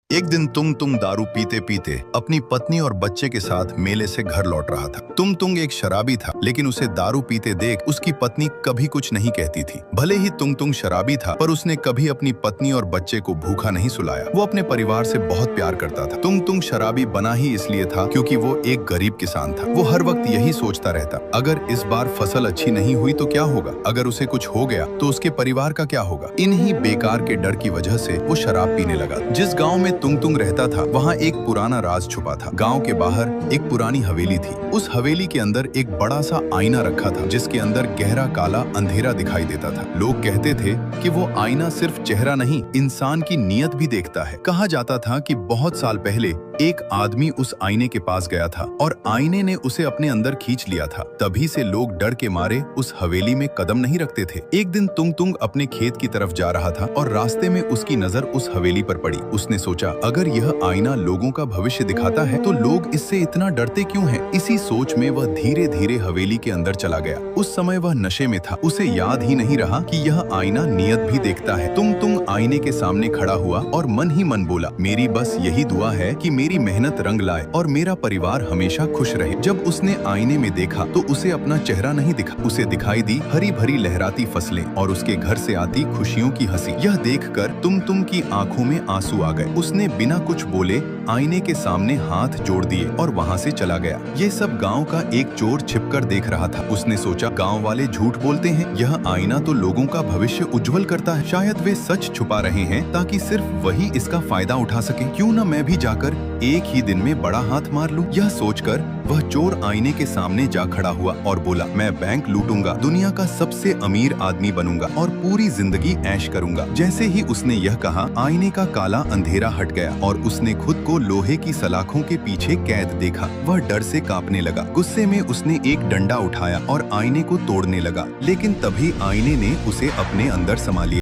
एक दिन तुंग तुंग दारू पीते पीते अपनी पत्नी और बच्चे के साथ मेले से घर लौट रहा था। तुंग तुंग एक शराबी था, लेकिन उसे दारू पीते देख उसकी पत्नी कभी कुछ नहीं कहती थी। भले ही तुंग तुंग शराबी था, पर उसने कभी अपनी पत्नी और बच्चे को भूखा नहीं सुलाया। वो अपने परिवार से बहुत प्यार करता था। तुंग तुंग शराबी बना ही इसलिए था क्योंकि वो एक गरीब किसान था। वो हर वक्त यही सोचता रहता, अगर इस बार फसल अच्छी नहीं हुई तो क्या होगा, अगर उसे कुछ हो गया तो उसके परिवार का क्या होगा। इन्हीं बेकार के डर की वजह से वो शराब पीने लगा। जिस गाँव में तुंग तुंग रहता था, वहाँ एक पुराना राज छुपा था। गांव के बाहर एक पुरानी हवेली थी। उस हवेली के अंदर एक बड़ा सा आईना रखा था, जिसके अंदर गहरा काला अंधेरा दिखाई देता था। लोग कहते थे कि वो आईना सिर्फ चेहरा नहीं, इंसान की नीयत भी देखता है। कहा जाता था कि बहुत साल पहले एक आदमी उस आईने के पास गया था और आईने ने उसे अपने अंदर खींच लिया था। तभी से लोग डर के मारे उस हवेली में कदम नहीं रखते थे। एक दिन तुंग तुंग अपने खेत की तरफ जा रहा था और रास्ते में उसकी नजर उस हवेली पर पड़ी। उसने सोचा, अगर यह आईना लोगों का भविष्य दिखाता है तो लोग इससे इतना डरते क्यों हैं? इसी सोच में वह धीरे धीरे हवेली के अंदर चला गया। उस समय वह नशे में था। उसे याद ही नहीं रहा कि यह आईना नियत भी देखता है। तुंग तुंग आईने के सामने खड़ा हुआ और मन ही मन बोला, मेरी बस यही दुआ है कि मेरी मेहनत रंग लाए और मेरा परिवार हमेशा खुश रहे। जब उसने आईने में देखा तो उसे अपना चेहरा नहीं दिखा। उसे दिखाई दी हरी भरी लहराती फसलें और उसके घर से आती खुशियों की हंसी। यह देखकर तुंग तुंग की आंखों में आंसू आ गए। उसने बिना कुछ बोले आईने के सामने हाथ जोड़ दिए और वहां से चला गया। ये सब गांव का एक चोर छिपकर देख रहा था। उसने सोचा, गांव वाले झूठ बोलते हैं, यह आईना तो लोगों का भविष्य उज्जवल करता है। शायद वे सच छुपा रहे हैं ताकि सिर्फ वही इसका फायदा उठा सके। क्यों न मैं भी जाकर एक ही दिन में बड़ा हाथ मार लूं। यह सोचकर वह चोर आईने के सामने जा खड़ा हुआ और बोला, मैं बैंक लूटूंगा, दुनिया का सबसे अमीर आदमी बनूंगा और पूरी जिंदगी ऐश करूंगा। जैसे ही उसने यह कहा, आईने का काला अंधेरा हट गया और उसने खुद को लोहे की सलाखों के पीछे कैद देखा। वह डर से कांपने लगा। गुस्से में उसने एक डंडा उठाया और आईने को तोड़ने लगा, लेकिन तभी आईने ने उसे अपने अंदर समा लिया।